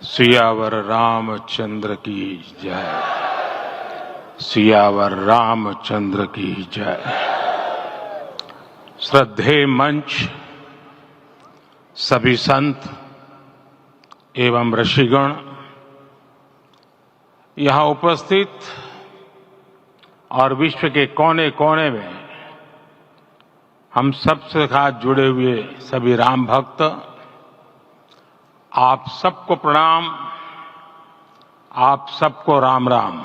सियावर रामचंद्र की जय। सियावर रामचंद्र की जय। श्रद्धेय मंच, सभी संत एवं ऋषिगण, यहाँ उपस्थित और विश्व के कोने कोने में हम सबसे साथ जुड़े हुए सभी राम भक्त, आप सबको प्रणाम, आप सबको राम राम।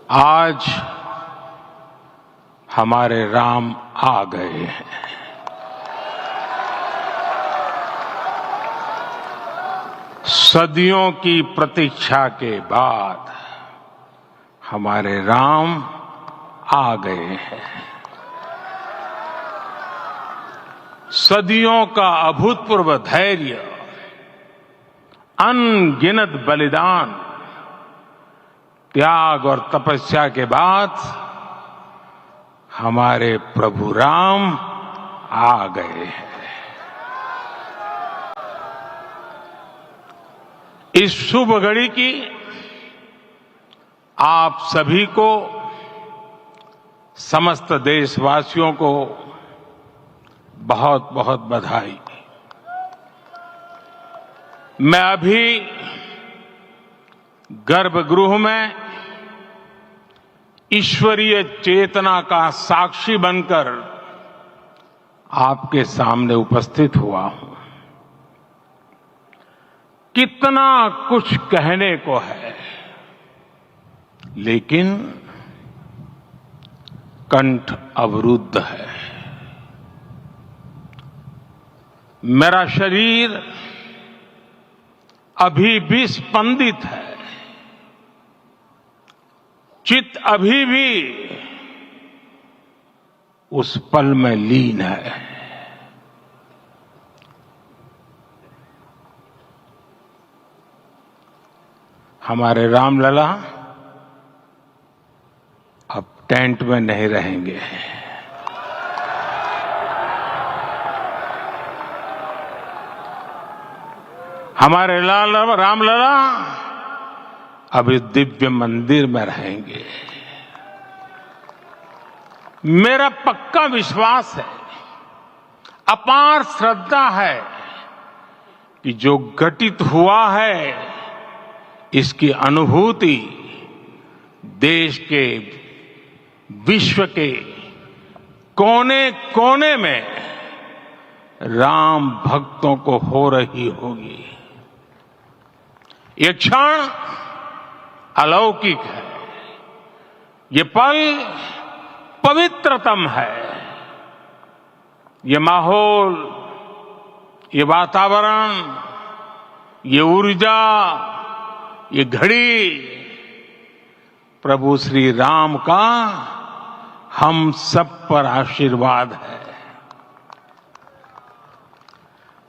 आज हमारे राम आ गए हैं। सदियों की प्रतीक्षा के बाद हमारे राम आ गए हैं। सदियों का अभूतपूर्व धैर्य, अनगिनत बलिदान, त्याग और तपस्या के बाद हमारे प्रभु राम आ गए हैं। इस शुभ घड़ी की आप सभी को, समस्त देशवासियों को बहुत बहुत बधाई। मैं अभी गर्भगृह में ईश्वरीय चेतना का साक्षी बनकर आपके सामने उपस्थित हुआ हूं। कितना कुछ कहने को है, लेकिन कंठ अवरुद्ध है। मेरा शरीर अभी भी स्पंदित है, चित्त अभी भी उस पल में लीन है। हमारे रामलला अब टेंट में नहीं रहेंगे। हमारे रामलला अब इस दिव्य मंदिर में रहेंगे। मेरा पक्का विश्वास है, अपार श्रद्धा है कि जो घटित हुआ है, इसकी अनुभूति देश के, विश्व के कोने कोने में राम भक्तों को हो रही होगी। ये क्षण अलौकिक है, ये पल पवित्रतम है। ये माहौल, ये वातावरण, ये ऊर्जा, ये घड़ी प्रभु श्री राम का हम सब पर आशीर्वाद है।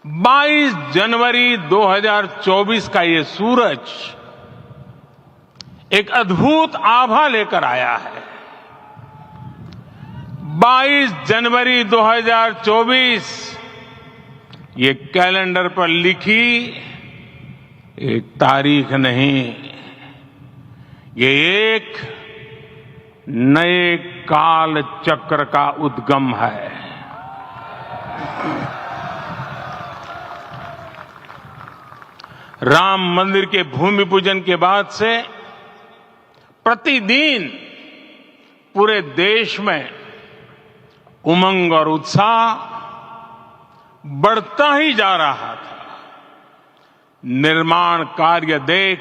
22 जनवरी 2024 का ये सूरज एक अद्भुत आभा लेकर आया है। 22 जनवरी 2024 ये कैलेंडर पर लिखी एक तारीख नहीं, ये एक नए काल चक्र का उद्गम है। राम मंदिर के भूमि पूजन के बाद से प्रतिदिन पूरे देश में उमंग और उत्साह बढ़ता ही जा रहा था। निर्माण कार्य देख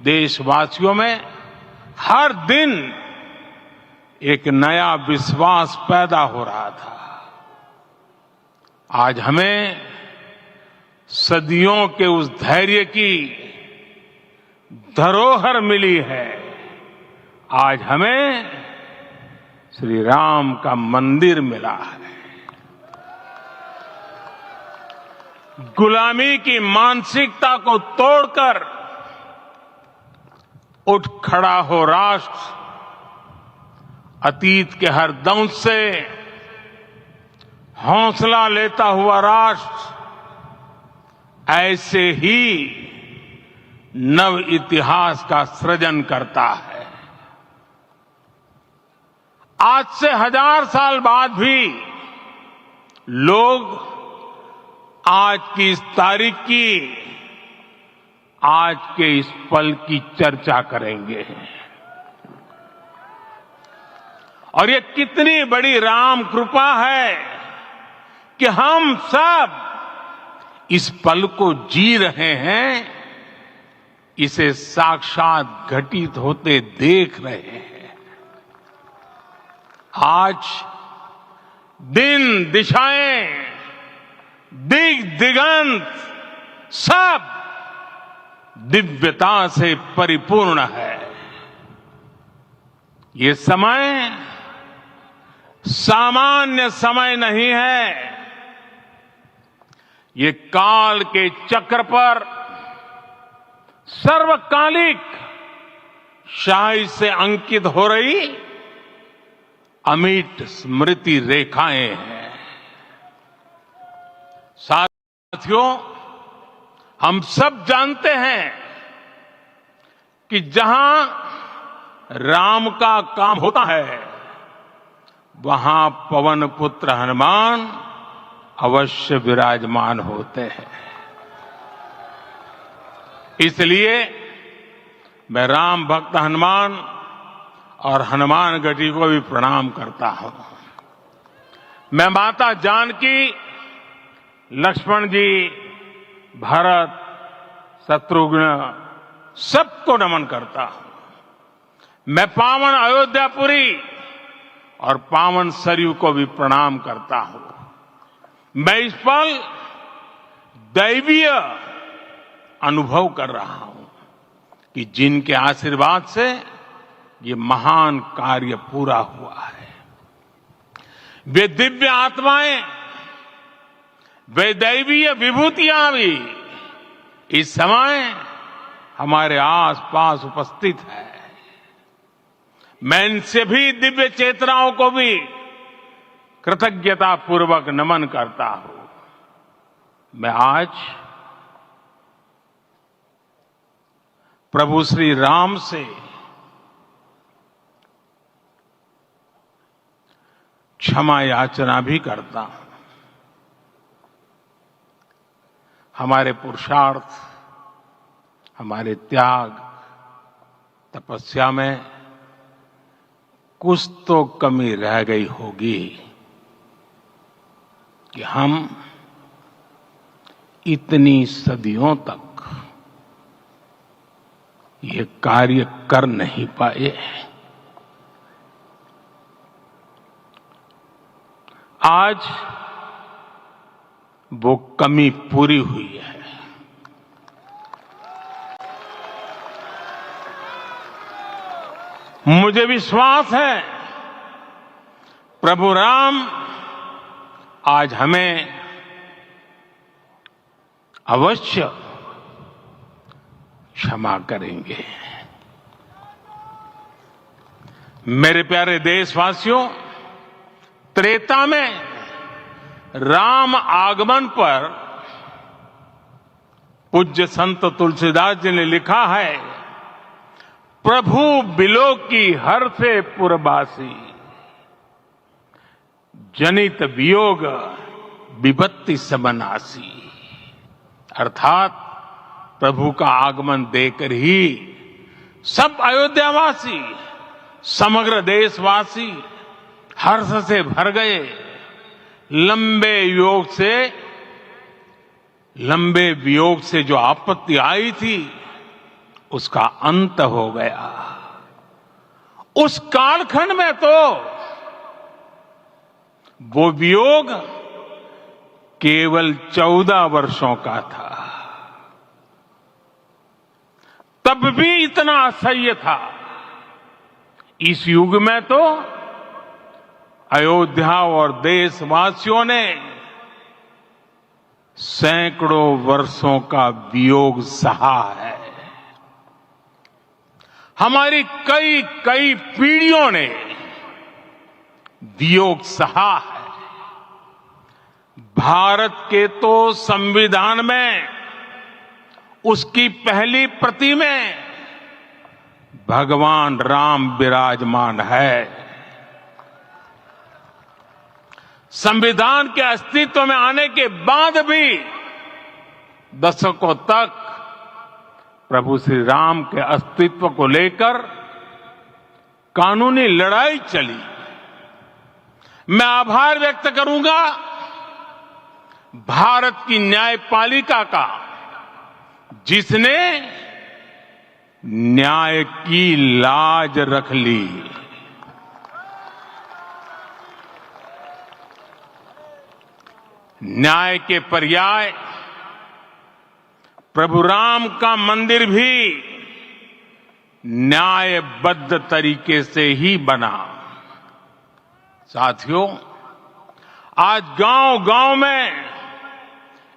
देशवासियों में हर दिन एक नया विश्वास पैदा हो रहा था। आज हमें सदियों के उस धैर्य की धरोहर मिली है। आज हमें श्री राम का मंदिर मिला है। गुलामी की मानसिकता को तोड़कर उठ खड़ा हो राष्ट्र। अतीत के हर दंश से हौसला लेता हुआ राष्ट्र ऐसे ही नव इतिहास का सृजन करता है। आज से 1000 साल बाद भी लोग आज की इस तारीख की, आज के इस पल की चर्चा करेंगे। और ये कितनी बड़ी राम कृपा है कि हम सब इस पल को जी रहे हैं, इसे साक्षात घटित होते देख रहे हैं। आज दिन दिशाएं, दिग दिगंत सब दिव्यता से परिपूर्ण है। ये समय सामान्य समय नहीं है। ये काल के चक्र पर सर्वकालिक शाही से अंकित हो रही अमिट स्मृति रेखाएं हैं। साथियों, हम सब जानते हैं कि जहां राम का काम होता है, वहां पवन पुत्र हनुमान अवश्य विराजमान होते हैं। इसलिए मैं राम भक्त हनुमान और हनुमान गढ़ी को भी प्रणाम करता हूं। मैं माता जानकी, लक्ष्मण जी, भरत, शत्रुघ्न सबको नमन करता हूं। मैं पावन अयोध्यापुरी और पावन सरयू को भी प्रणाम करता हूं। मैं इस पल दैवीय अनुभव कर रहा हूं कि जिनके आशीर्वाद से ये महान कार्य पूरा हुआ है। वे दिव्य आत्माएं, वे दैवीय विभूतियां भी इस समय हमारे आसपास उपस्थित है। मैं इन सभी दिव्य चेतनाओं को भी कृतज्ञता पूर्वक नमन करता हूं। मैं आज प्रभु श्री राम से क्षमा याचना भी करता हूं। हमारे पुरुषार्थ, हमारे त्याग, तपस्या में कुछ तो कमी रह गई होगी कि हम इतनी सदियों तक ये कार्य कर नहीं पाए। आज वो कमी पूरी हुई है। मुझे विश्वास है प्रभु राम आज हमें अवश्य क्षमा करेंगे। मेरे प्यारे देशवासियों, त्रेता में राम आगमन पर पूज्य संत तुलसीदास जी ने लिखा है, प्रभु बिलो की हर से पुरबासी, जनित वियोग विपत्ति सबनासी। अर्थात प्रभु का आगमन देकर ही सब अयोध्यावासी, समग्र देशवासी हर्ष से भर गए। लंबे वियोग से जो आपत्ति आई थी, उसका अंत हो गया। उस कालखंड में तो वो वियोग केवल 14 वर्षों का था, तब भी इतना असह्य था। इस युग में तो अयोध्या और देशवासियों ने सैकड़ों वर्षों का वियोग सहा है। हमारी कई कई पीढ़ियों ने वियोग सहा है। भारत के तो संविधान में उसकी पहली प्रति में भगवान राम विराजमान है। संविधान के अस्तित्व में आने के बाद भी दशकों तक प्रभु श्री राम के अस्तित्व को लेकर कानूनी लड़ाई चली। मैं आभार व्यक्त करूंगा भारत की न्यायपालिका का, जिसने न्याय की लाज रख ली। न्याय के पर्याय प्रभु राम का मंदिर भी न्यायबद्ध तरीके से ही बना। साथियों, आज गांव-गांव में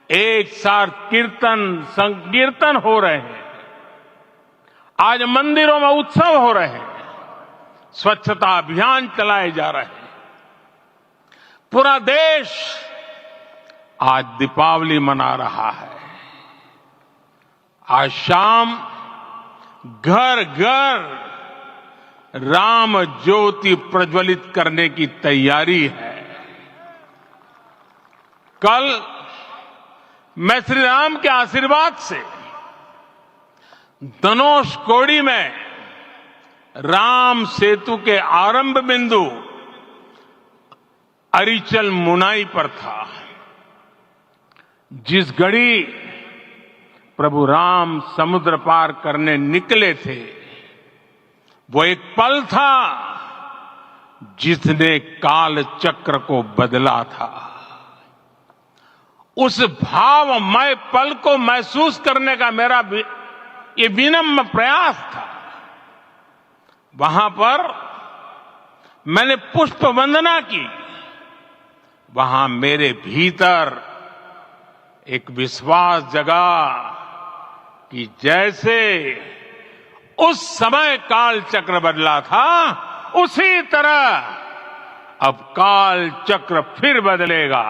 एक साथ कीर्तन संकीर्तन हो रहे हैं। आज मंदिरों में उत्सव हो रहे हैं, स्वच्छता अभियान चलाए जा रहे हैं। पूरा देश आज दीपावली मना रहा है। आज शाम घर घर राम ज्योति प्रज्वलित करने की तैयारी है। कल मैं श्री राम के आशीर्वाद से धनुषकोडी में राम सेतु के आरंभ बिंदु अरिचल मुनाई पर था। जिस घड़ी प्रभु राम समुद्र पार करने निकले थे, वो एक पल था जिसने काल चक्र को बदला था। उस भावमय पल को महसूस करने का मेरा ये विनम्र प्रयास था। वहां पर मैंने पुष्प वंदना की। वहां मेरे भीतर एक विश्वास जगा कि जैसे उस समय काल चक्र बदला था, उसी तरह अब काल चक्र फिर बदलेगा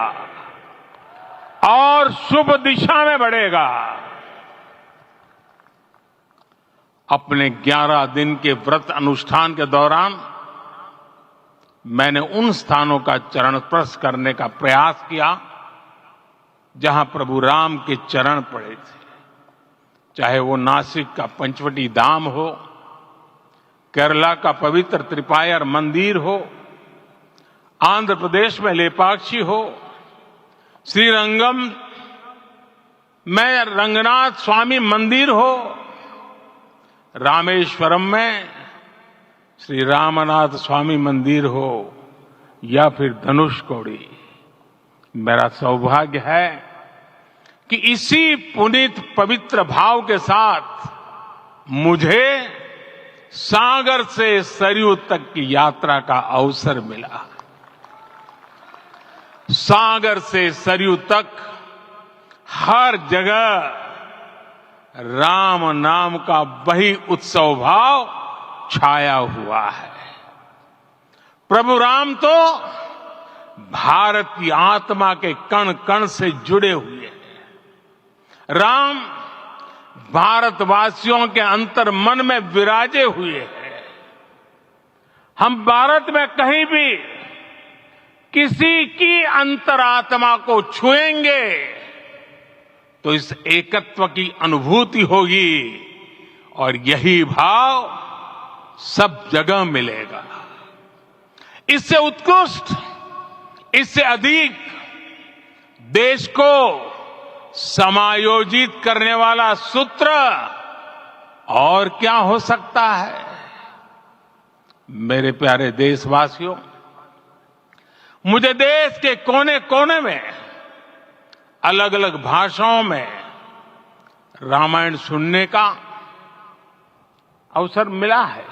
और शुभ दिशा में बढ़ेगा। अपने 11 दिन के व्रत अनुष्ठान के दौरान मैंने उन स्थानों का चरण स्पर्श करने का प्रयास किया जहां प्रभु राम के चरण पड़े थे। चाहे वो नासिक का पंचवटी धाम हो, केरला का पवित्र त्रिपायर मंदिर हो, आंध्र प्रदेश में लेपाक्षी हो, श्रीरंगम में रंगनाथ स्वामी मंदिर हो, रामेश्वरम में श्री रामनाथ स्वामी मंदिर हो, या फिर धनुषकोडी। मेरा सौभाग्य है कि इसी पुनीत पवित्र भाव के साथ मुझे सागर से सरयू तक की यात्रा का अवसर मिला। सागर से सरयू तक हर जगह राम नाम का वही उत्सव भाव छाया हुआ है। प्रभु राम तो भारत की आत्मा के कण कण से जुड़े हुए हैं। राम भारतवासियों के अंतर मन में विराजे हुए हैं। हम भारत में कहीं भी किसी की अंतरात्मा को छुएंगे तो इस एकत्व की अनुभूति होगी और यही भाव सब जगह मिलेगा। इससे उत्कृष्ट, इससे अधिक देश को समायोजित करने वाला सूत्र और क्या हो सकता है। मेरे प्यारे देशवासियों, मुझे देश के कोने कोने में अलग अलग भाषाओं में रामायण सुनने का अवसर मिला है,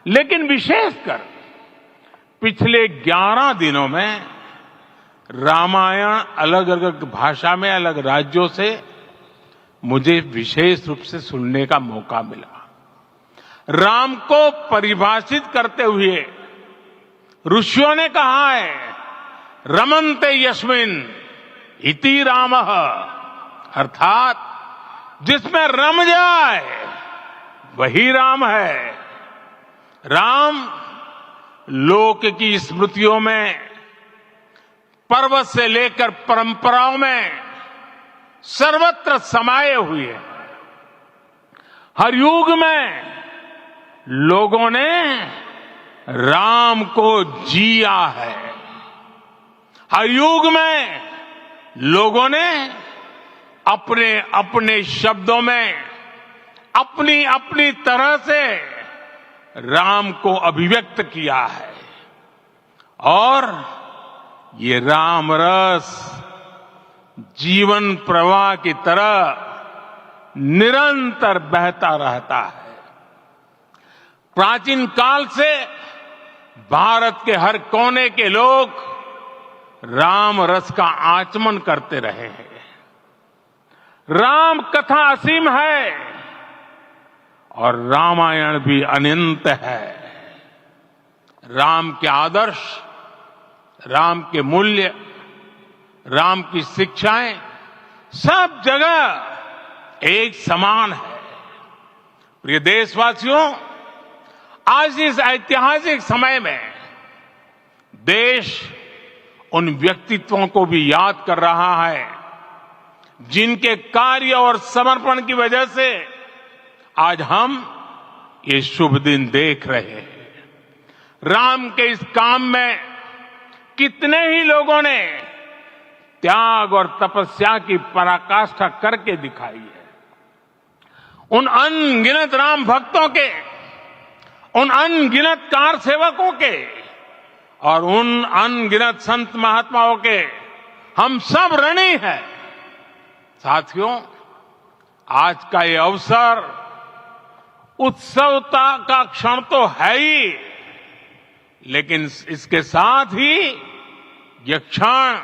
लेकिन विशेषकर पिछले 11 दिनों में रामायण अलग अलग भाषा में अलग राज्यों से मुझे विशेष रूप से सुनने का मौका मिला। राम को परिभाषित करते हुए ऋषियों ने कहा है, रमन्ते यस्मिन् इति रामः, अर्थात जिसमें रम जाए वही राम है। राम लोक की स्मृतियों में, पर्वत से लेकर परंपराओं में सर्वत्र समाये हुए हैं। हर युग में लोगों ने राम को जिया है। हर युग में लोगों ने अपने अपने शब्दों में अपनी अपनी तरह से राम को अभिव्यक्त किया है और ये राम रस जीवन प्रवाह की तरह निरंतर बहता रहता है। प्राचीन काल से भारत के हर कोने के लोग राम रस का आचमन करते रहे हैं। राम कथा असीम है और रामायण भी अनंत है। राम के आदर्श, राम के मूल्य, राम की शिक्षाएं सब जगह एक समान है। प्रिय देशवासियों, आज इस ऐतिहासिक समय में देश उन व्यक्तित्वों को भी याद कर रहा है जिनके कार्य और समर्पण की वजह से आज हम ये शुभ दिन देख रहे हैं। राम के इस काम में कितने ही लोगों ने त्याग और तपस्या की पराकाष्ठा करके दिखाई है। उन अनगिनत राम भक्तों के, उन अनगिनत कार सेवकों के और उन अनगिनत संत महात्माओं के हम सब ऋणी हैं। साथियों, आज का ये अवसर उत्सवता का क्षण तो है ही, लेकिन इसके साथ ही यह क्षण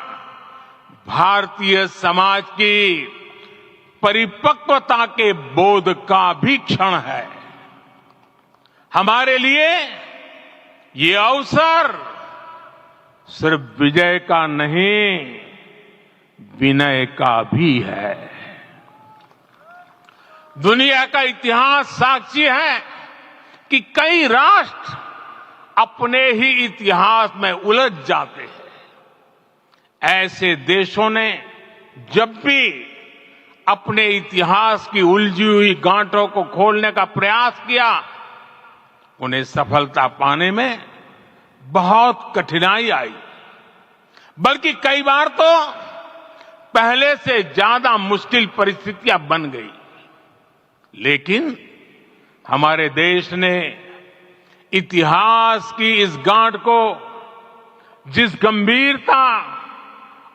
भारतीय समाज की परिपक्वता के बोध का भी क्षण है। हमारे लिए ये अवसर सिर्फ विजय का नहीं, विनय का भी है। दुनिया का इतिहास साक्षी है कि कई राष्ट्र अपने ही इतिहास में उलझ जाते हैं। ऐसे देशों ने जब भी अपने इतिहास की उलझी हुई गांठों को खोलने का प्रयास किया, उन्हें सफलता पाने में बहुत कठिनाई आई, बल्कि कई बार तो पहले से ज्यादा मुश्किल परिस्थितियां बन गई। लेकिन हमारे देश ने इतिहास की इस गांठ को जिस गंभीरता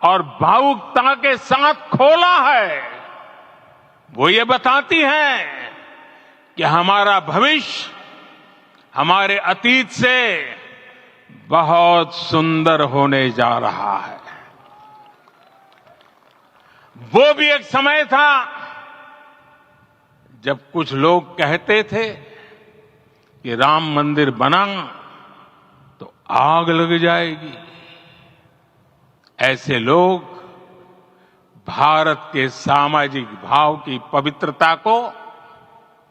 और भावुकता के साथ खोला है, वो ये बताती है कि हमारा भविष्य हमारे अतीत से बहुत सुंदर होने जा रहा है। वो भी एक समय था जब कुछ लोग कहते थे कि राम मंदिर बना तो आग लग जाएगी। ऐसे लोग भारत के सामाजिक भाव की पवित्रता को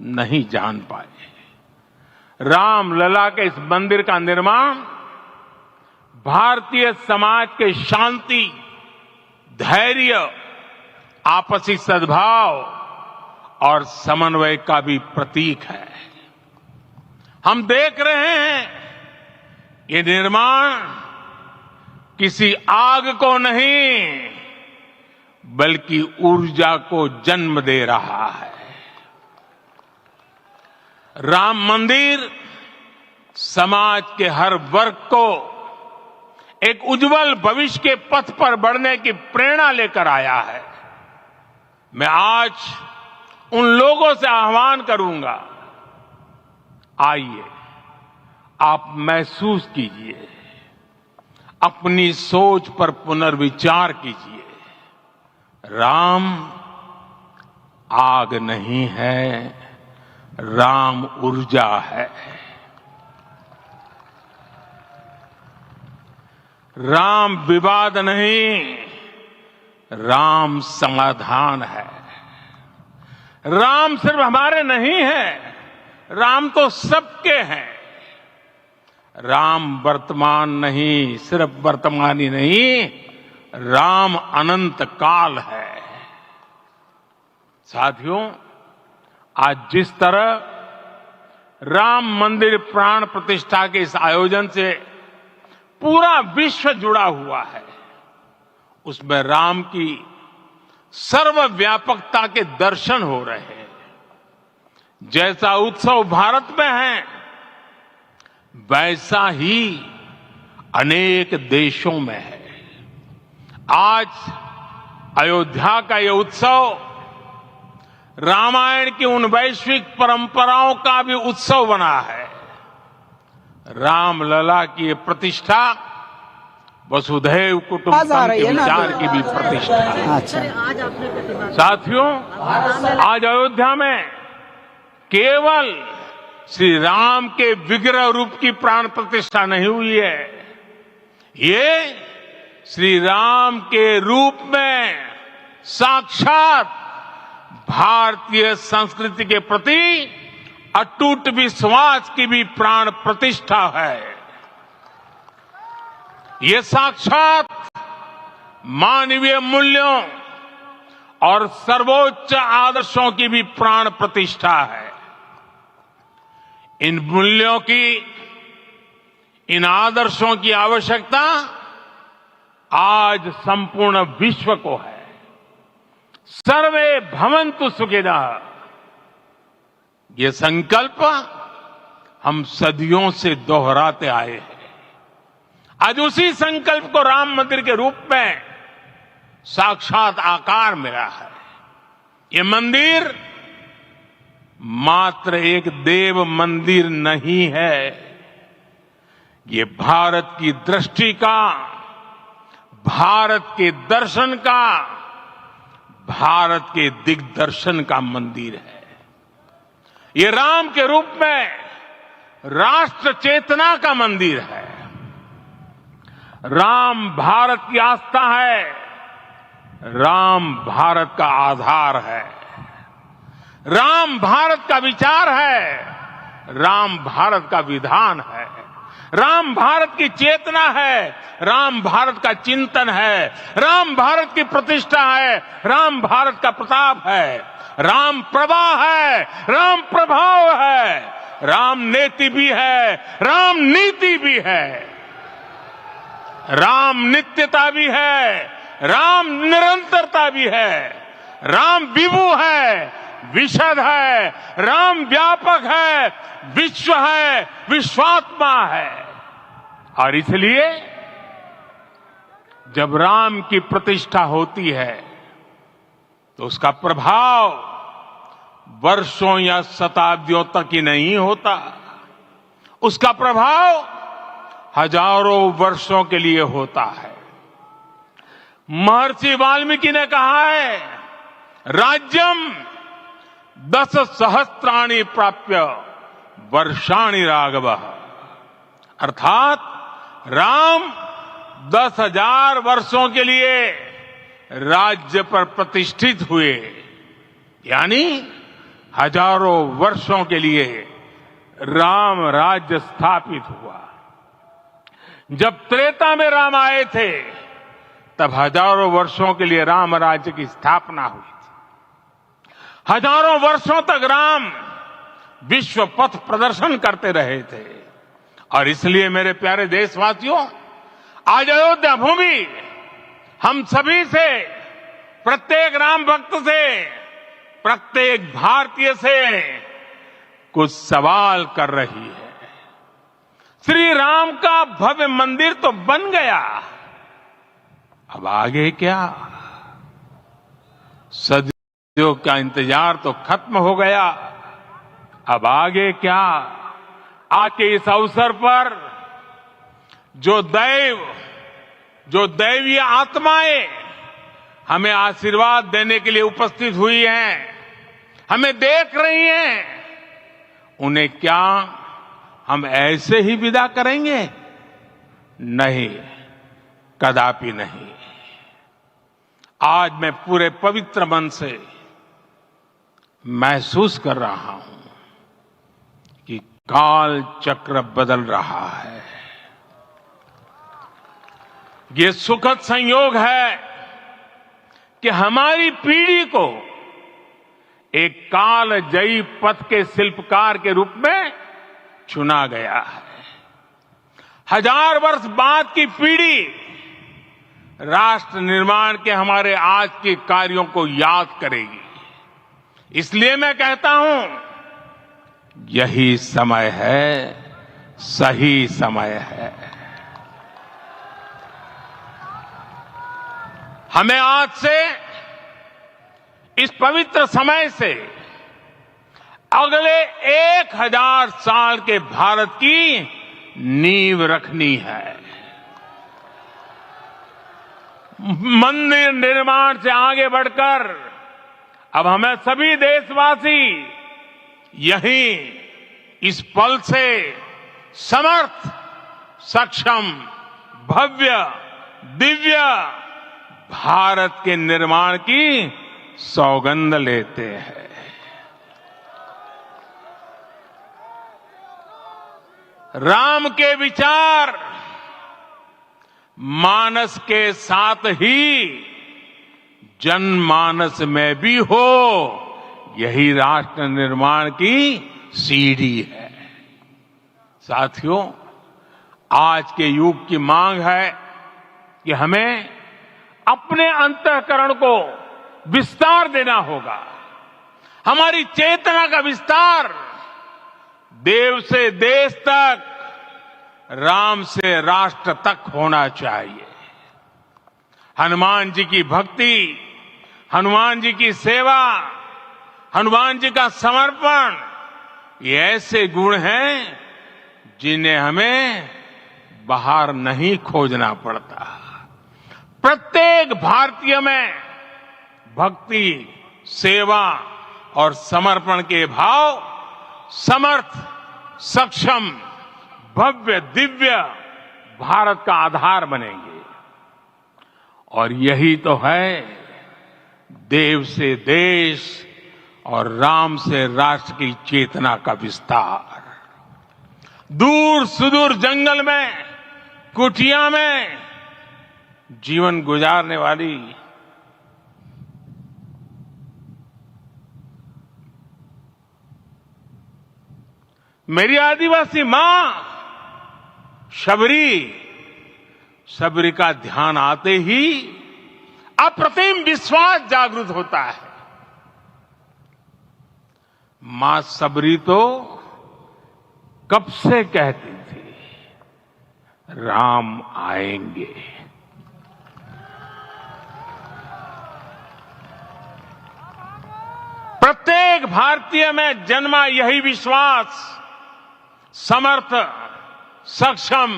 नहीं जान पाए। रामलला के इस मंदिर का निर्माण भारतीय समाज के शांति, धैर्य, आपसी सद्भाव और समन्वय का भी प्रतीक है। हम देख रहे हैं ये निर्माण किसी आग को नहीं बल्कि ऊर्जा को जन्म दे रहा है। राम मंदिर समाज के हर वर्ग को एक उज्जवल भविष्य के पथ पर बढ़ने की प्रेरणा लेकर आया है। मैं आज उन लोगों से आह्वान करूंगा, आइए आप महसूस कीजिए, अपनी सोच पर पुनर्विचार कीजिए। राम आग नहीं है, राम ऊर्जा है। राम विवाद नहीं, राम समाधान है। राम सिर्फ हमारे नहीं है, राम तो सबके हैं। राम वर्तमान नहीं, सिर्फ वर्तमान ही नहीं, राम अनंत काल है। साथियों, आज जिस तरह राम मंदिर प्राण प्रतिष्ठा के इस आयोजन से पूरा विश्व जुड़ा हुआ है, उसमें राम की सर्वव्यापकता के दर्शन हो रहे हैं। जैसा उत्सव भारत में है, वैसा ही अनेक देशों में है। आज अयोध्या का यह उत्सव रामायण की उन वैश्विक परंपराओं का भी उत्सव बना है। रामलला की ये प्रतिष्ठा वसुधैव कुटुंबकम के विचार की भी प्रतिष्ठा है। साथियों, आज अयोध्या में केवल श्री राम के विग्रह रूप की प्राण प्रतिष्ठा नहीं हुई है, ये श्री राम के रूप में साक्षात भारतीय संस्कृति के प्रति अटूट विश्वास की भी प्राण प्रतिष्ठा है। ये साक्षात मानवीय मूल्यों और सर्वोच्च आदर्शों की भी प्राण प्रतिष्ठा है। इन मूल्यों की, इन आदर्शों की आवश्यकता आज संपूर्ण विश्व को है। सर्वे भवन्तु सुखिनः, ये संकल्प हम सदियों से दोहराते आए हैं। आज उसी संकल्प को राम मंदिर के रूप में साक्षात आकार मिला है। ये मंदिर मात्र एक देव मंदिर नहीं है, ये भारत की दृष्टि का, भारत के दर्शन का, भारत के दिग्दर्शन का मंदिर है। ये राम के रूप में राष्ट्र चेतना का मंदिर है। राम भारत की आस्था है, राम भारत का आधार है, राम भारत का विचार है, राम भारत का विधान है, राम भारत की चेतना है, राम भारत का चिंतन है, राम भारत की प्रतिष्ठा है, राम भारत का प्रताप है, राम प्रवाह है, राम प्रभाव है, राम नेति भी है, राम नीति भी है, राम नित्यता भी है, राम निरंतरता भी है, राम विभु है, विशद है, राम व्यापक है, विश्व है, विश्वात्मा है। और इसलिए जब राम की प्रतिष्ठा होती है तो उसका प्रभाव वर्षों या शताब्दियों तक ही नहीं होता, उसका प्रभाव हजारों वर्षों के लिए होता है। महर्षि वाल्मीकि ने कहा है, राज्यम 10 सहस्त्राणि प्राप्य वर्षाणि राघवः, अर्थात राम 10,000 वर्षों के लिए राज्य पर प्रतिष्ठित हुए, यानी हजारों वर्षों के लिए राम राज्य स्थापित हुआ। जब त्रेता में राम आए थे तब हजारों वर्षों के लिए राम राज्य की स्थापना हुई थी। हजारों वर्षों तक राम विश्व पथ प्रदर्शन करते रहे थे। और इसलिए मेरे प्यारे देशवासियों, आज अयोध्या भूमि हम सभी से, प्रत्येक राम भक्त से, प्रत्येक भारतीय से कुछ सवाल कर रही है। श्री राम का भव्य मंदिर तो बन गया, अब आगे क्या? सदियों का इंतजार तो खत्म हो गया, अब आगे क्या? आज के इस अवसर पर जो दैवीय आत्माएं हमें आशीर्वाद देने के लिए उपस्थित हुई हैं, हमें देख रही हैं, उन्हें क्या हम ऐसे ही विदा करेंगे? नहीं, कदापि नहीं। आज मैं पूरे पवित्र मन से महसूस कर रहा हूं कि काल चक्र बदल रहा है। ये सुखद संयोग है कि हमारी पीढ़ी को एक कालजयी पथ के शिल्पकार के रूप में चुना गया है। 1000 वर्ष बाद की पीढ़ी राष्ट्र निर्माण के हमारे आज के कार्यों को याद करेगी। इसलिए मैं कहता हूं यही समय है, सही समय है। हमें आज से इस पवित्र समय से अगले 1000 साल के भारत की नींव रखनी है। मंदिर निर्माण से आगे बढ़कर अब हमें सभी देशवासी यहीं इस पल से समर्थ, सक्षम, भव्य, दिव्य भारत के निर्माण की सौगंध लेते हैं। राम के विचार मानस के साथ ही जनमानस में भी हो, यही राष्ट्र निर्माण की सीढ़ी है। साथियों, आज के युग की मांग है कि हमें अपने अंतःकरण को विस्तार देना होगा। हमारी चेतना का विस्तार देव से देश तक, राम से राष्ट्र तक होना चाहिए। हनुमान जी की भक्ति, हनुमान जी की सेवा, हनुमान जी का समर्पण, ये ऐसे गुण हैं जिन्हें हमें बाहर नहीं खोजना पड़ता। प्रत्येक भारतीय में भक्ति, सेवा और समर्पण के भाव समर्थ, सक्षम, भव्य, दिव्य भारत का आधार बनेंगे। और यही तो है देव से देश और राम से राष्ट्र की चेतना का विस्तार। दूर सुदूर जंगल में, कुटिया में जीवन गुजारने वाली मेरी आदिवासी मां शबरी का ध्यान आते ही अप्रतिम विश्वास जागृत होता है। मां शबरी तो कब से कहती थी, राम आएंगे। प्रत्येक भारतीय में जन्मा यही विश्वास समर्थ, सक्षम,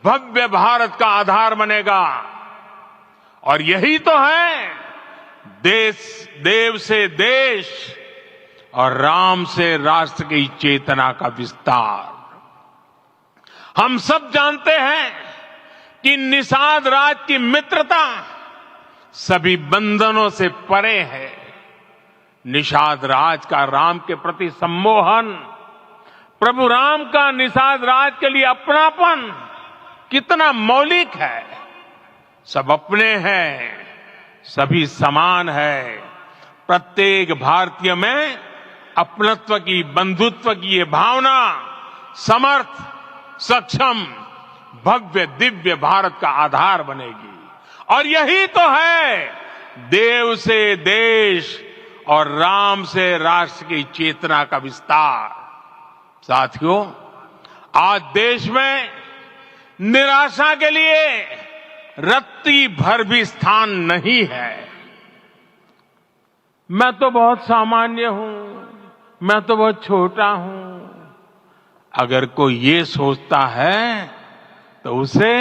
भव्य भारत का आधार बनेगा। और यही तो है देव से देश और राम से राष्ट्र की चेतना का विस्तार। हम सब जानते हैं कि निषाद राज की मित्रता सभी बंधनों से परे है। निषाद राज का राम के प्रति सम्मोहन, प्रभु राम का निषाद राज के लिए अपनापन कितना मौलिक है। सब अपने हैं, सभी समान है। प्रत्येक भारतीय में अपनत्व की, बंधुत्व की ये भावना समर्थ, सक्षम, भव्य, दिव्य भारत का आधार बनेगी। और यही तो है देव से देश और राम से राष्ट्र की चेतना का विस्तार। साथियों, आज देश में निराशा के लिए रत्ती भर भी स्थान नहीं है। मैं तो बहुत सामान्य हूं, मैं तो बहुत छोटा हूं। अगर कोई ये सोचता है तो उसे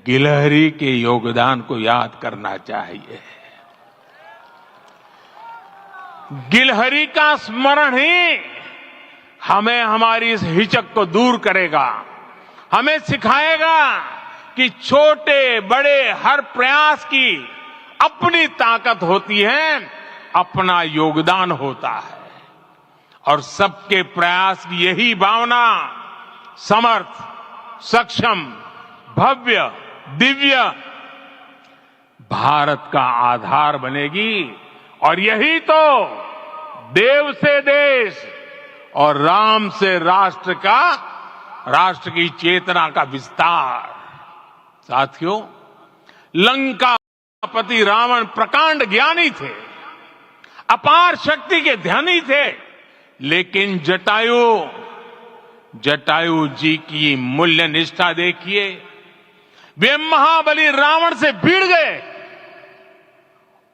गिलहरी के योगदान को याद करना चाहिए। गिलहरी का स्मरण ही हमें हमारी इस हिचक को दूर करेगा, हमें सिखाएगा कि छोटे बड़े हर प्रयास की अपनी ताकत होती है, अपना योगदान होता है। और सबके प्रयास की यही भावना समर्थ, सक्षम, भव्य, दिव्य भारत का आधार बनेगी। और यही तो देव से देश और राम से राष्ट्र की चेतना का विस्तार। साथियों, लंकापति रावण प्रकांड ज्ञानी थे, अपार शक्ति के धनी थे, लेकिन जटायु जी की मूल्य निष्ठा देखिए। वे महाबली रावण से भिड़ गए।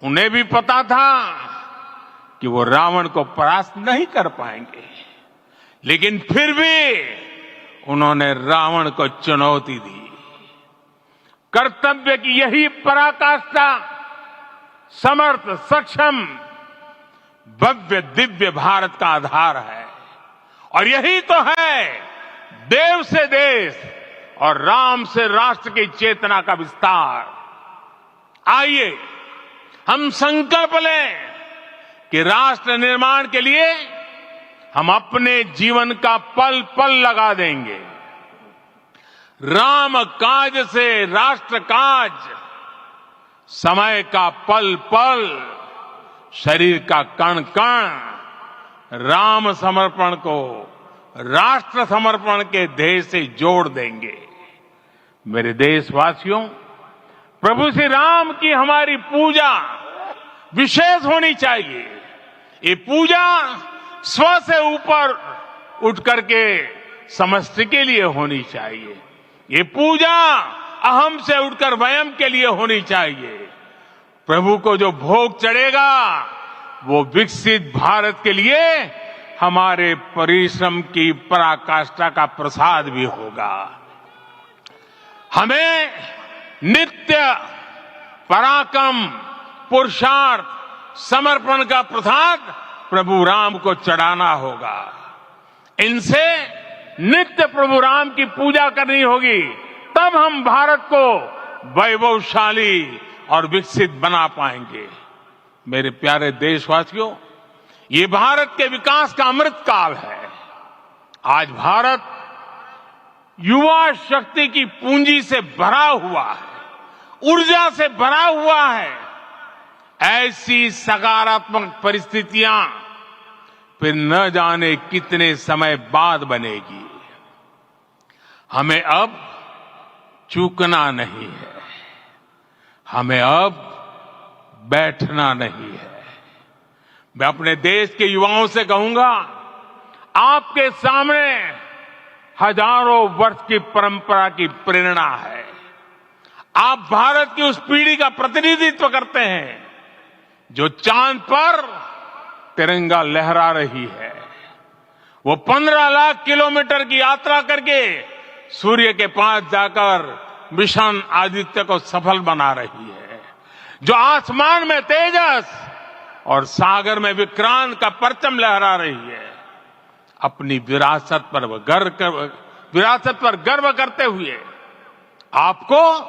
उन्हें भी पता था कि वो रावण को परास्त नहीं कर पाएंगे, लेकिन फिर भी उन्होंने रावण को चुनौती दी। कर्तव्य की यही पराकाष्ठा समर्थ, सक्षम, भव्य, दिव्य भारत का आधार है। और यही तो है देव से देश और राम से राष्ट्र की चेतना का विस्तार। आइए हम संकल्प लें कि राष्ट्र निर्माण के लिए हम अपने जीवन का पल पल लगा देंगे। राम काज से राष्ट्र काज, समय का पल पल, शरीर का कण कण राम समर्पण को राष्ट्र समर्पण के ध्येय से जोड़ देंगे। मेरे देशवासियों, प्रभु श्री राम की हमारी पूजा विशेष होनी चाहिए। ये पूजा स्व से ऊपर उठ करके समष्टि के लिए होनी चाहिए। ये पूजा अहम से उठकर वयम के लिए होनी चाहिए। प्रभु को जो भोग चढ़ेगा वो विकसित भारत के लिए हमारे परिश्रम की पराकाष्ठा का प्रसाद भी होगा। हमें नित्य पराक्रम, पुरुषार्थ, समर्पण का प्रसाद प्रभु राम को चढ़ाना होगा। इनसे नित्य प्रभु राम की पूजा करनी होगी, तब हम भारत को वैभवशाली और विकसित बना पाएंगे। मेरे प्यारे देशवासियों, ये भारत के विकास का अमृत काल है। आज भारत युवा शक्ति की पूंजी से भरा हुआ है, ऊर्जा से भरा हुआ है। ऐसी सकारात्मक परिस्थितियां फिर न जाने कितने समय बाद बनेगी। हमें अब चूकना नहीं है, हमें अब बैठना नहीं है। मैं अपने देश के युवाओं से कहूंगा, आपके सामने हजारों वर्ष की परंपरा की प्रेरणा है। आप भारत की उस पीढ़ी का प्रतिनिधित्व करते हैं जो चांद पर तिरंगा लहरा रही है। वो 15 लाख किलोमीटर की यात्रा करके सूर्य के पास जाकर मिशन आदित्य को सफल बना रही है। जो आसमान में तेजस और सागर में विक्रांत का परचम लहरा रही है। अपनी विरासत पर गर्व करते हुए आपको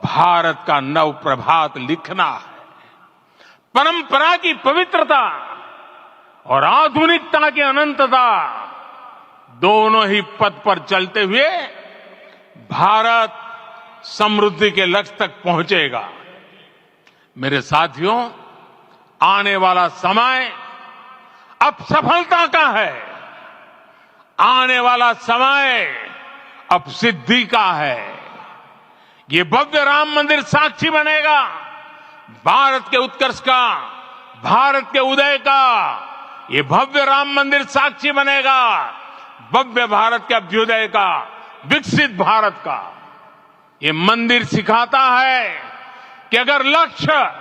भारत का नव प्रभात लिखना है। परंपरा की पवित्रता और आधुनिकता की अनंतता दोनों ही पथ पर चलते हुए भारत समृद्धि के लक्ष्य तक पहुंचेगा। मेरे साथियों, आने वाला समय अब सफलता का है। आने वाला समय अब सिद्धि का है। ये भव्य राम मंदिर साक्षी बनेगा भारत के उत्कर्ष का, भारत के उदय का। ये भव्य राम मंदिर साक्षी बनेगा भव्य भारत के अभ्युदय का, विकसित भारत का। ये मंदिर सिखाता है कि अगर लक्ष्य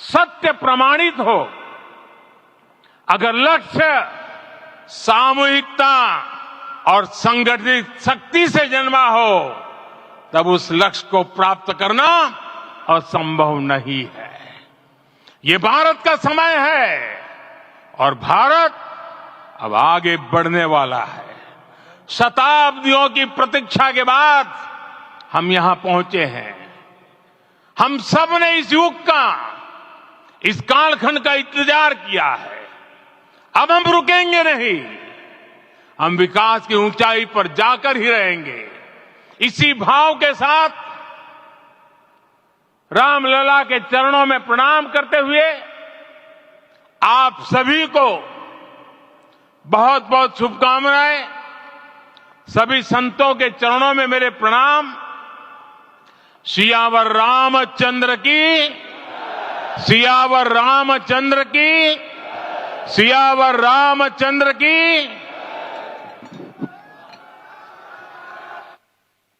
सत्य प्रमाणित हो, अगर लक्ष्य सामूहिकता और संगठित शक्ति से जन्मा हो, तब उस लक्ष्य को प्राप्त करना असंभव नहीं है। ये भारत का समय है और भारत अब आगे बढ़ने वाला है। शताब्दियों की प्रतीक्षा के बाद हम यहां पहुंचे हैं। हम सब ने इस युग का, इस कालखंड का इंतजार किया है। अब हम रुकेंगे नहीं, हम विकास की ऊंचाई पर जाकर ही रहेंगे। इसी भाव के साथ रामलला के चरणों में प्रणाम करते हुए आप सभी को बहुत बहुत शुभकामनाएं। सभी संतों के चरणों में मेरे प्रणाम। सियावर रामचंद्र की, सियावर रामचंद्र की, सियावर रामचंद्र की।